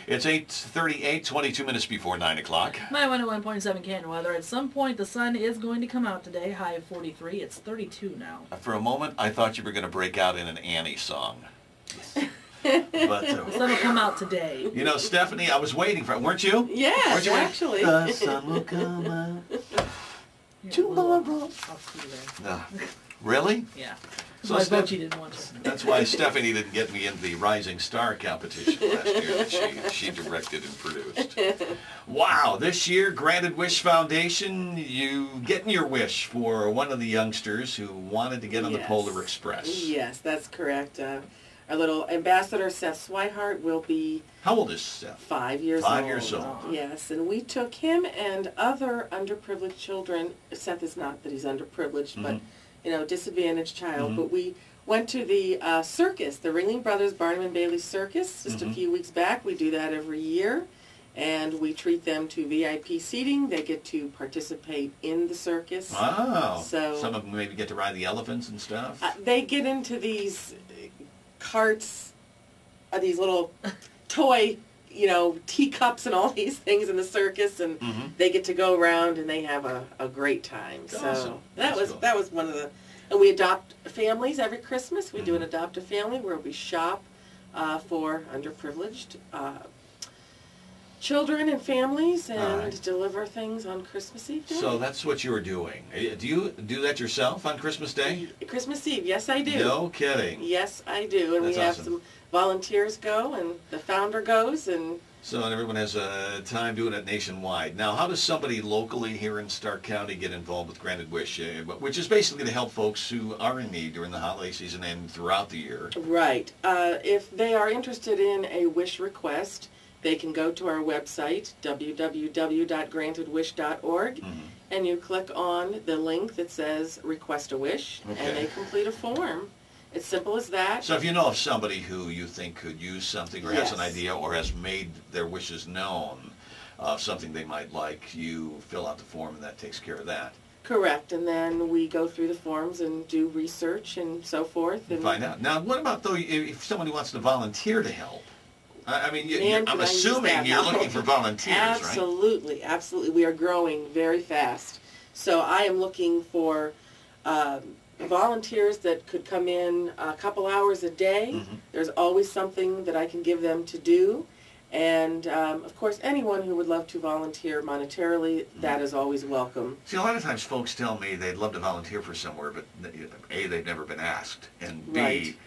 It's 8:38, 22 minutes before 9 o'clock. My 101.7 Canton weather. At some point, the sun is going to come out today. High of 43. It's 32 now. For a moment, I thought you were going to break out in an Annie song. But, the sun will come out today. You know, Stephanie, I was waiting for it. Weren't you? Yes, weren't you actually. The sun will come out tomorrow. I'll see you there. No. Really? Yeah. So Bochi didn't want to. That's why Stephanie didn't get me into the Rising Star competition last year that she directed and produced. Wow, this year, Granted Wish Foundation, you getting your wish for one of the youngsters who wanted to get on the Polar Express. Yes, that's correct. Our little ambassador, Seth Swihart, will be... How old is Seth? 5 years old. 5 years old. Yes, and we took him and other underprivileged children. Seth is not that he's underprivileged, but, you know, disadvantaged child. But we went to the circus, the Ringling Brothers Barnum and Bailey Circus, just a few weeks back. We do that every year, and we treat them to VIP seating. They get to participate in the circus. Wow. So some of them maybe get to ride the elephants and stuff. They get into these carts, these little toy, you know, teacups and all these things in the circus, and they get to go around and they have a great time. That's so awesome. that was one of the, and we adopt families every Christmas. We do an adopt a family where we shop for underprivileged children and families and deliver things on Christmas Eve day. So that's what you were doing. Do you do that yourself on Christmas Day? Christmas Eve, yes I do. No kidding. Yes I do, and That's we have awesome. some volunteers go, and the founder goes, and so everyone has a time doing it nationwide. Now, how does somebody locally here in Stark County get involved with Granted Wish, which is basically to help folks who are in need during the holiday season and throughout the year? Right. If they are interested in a wish request, they can go to our website, www.grantedwish.org, and you click on the link that says Request a Wish, and they complete a form. It's simple as that. So if you know of somebody who you think could use something or has an idea or has made their wishes known of something they might like, you fill out the form and that takes care of that. Correct, and then we go through the forms and do research and so forth. And find out. Now, what about, though, if somebody wants to volunteer to help? I mean, I'm assuming you're looking for volunteers, right? Absolutely, absolutely. We are growing very fast. So I am looking for volunteers that could come in a couple hours a day. There's always something that I can give them to do. And, of course, anyone who would love to volunteer monetarily, that is always welcome. See, a lot of times folks tell me they'd love to volunteer for somewhere, but A, they've never been asked, and B,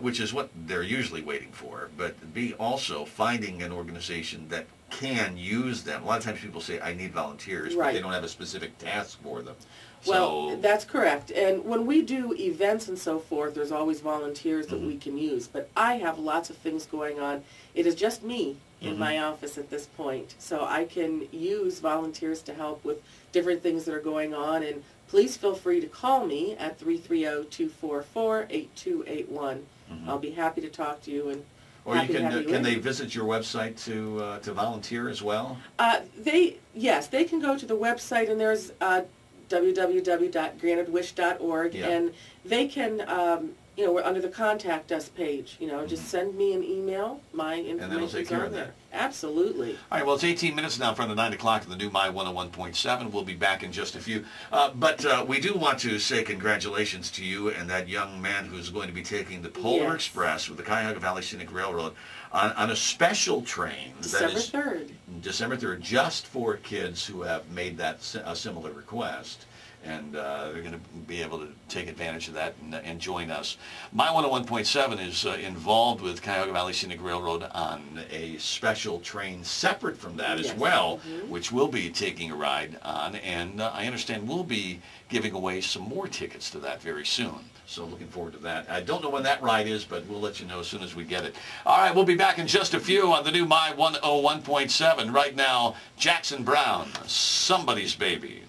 which is what they're usually waiting for, but B, also finding an organization that can use them. A lot of times people say, I need volunteers, but they don't have a specific task for them. Well, that's correct. And when we do events and so forth, there's always volunteers that we can use. But I have lots of things going on. It is just me in my office at this point. So I can use volunteers to help with different things that are going on. And please feel free to call me at 330-244-8281. I'll be happy to talk to you. And or you can they visit your website to volunteer as well? Yes, they can go to the website, and there's www.grantedwish.org, and they can, you know, we're under the contact us page, you know, just send me an email, my information's on there. Absolutely. All right, well, it's 18 minutes now from the 9 o'clock in the new My 101.7. We'll be back in just a few. But we do want to say congratulations to you and that young man who's going to be taking the Polar Express with the Cuyahoga Valley Scenic Railroad on a special train. December 3rd. December 3rd, just for kids who have made that a similar request. And they're going to be able to take advantage of that and join us. My 101.7 is involved with Cuyahoga Valley Scenic Railroad on a special train separate from that as well, which we'll be taking a ride on. And I understand we'll be giving away some more tickets to that very soon. So looking forward to that. I don't know when that ride is, but we'll let you know as soon as we get it. All right, we'll be back in just a few on the new My 101.7. Right now, Jackson Brown, Somebody's Baby.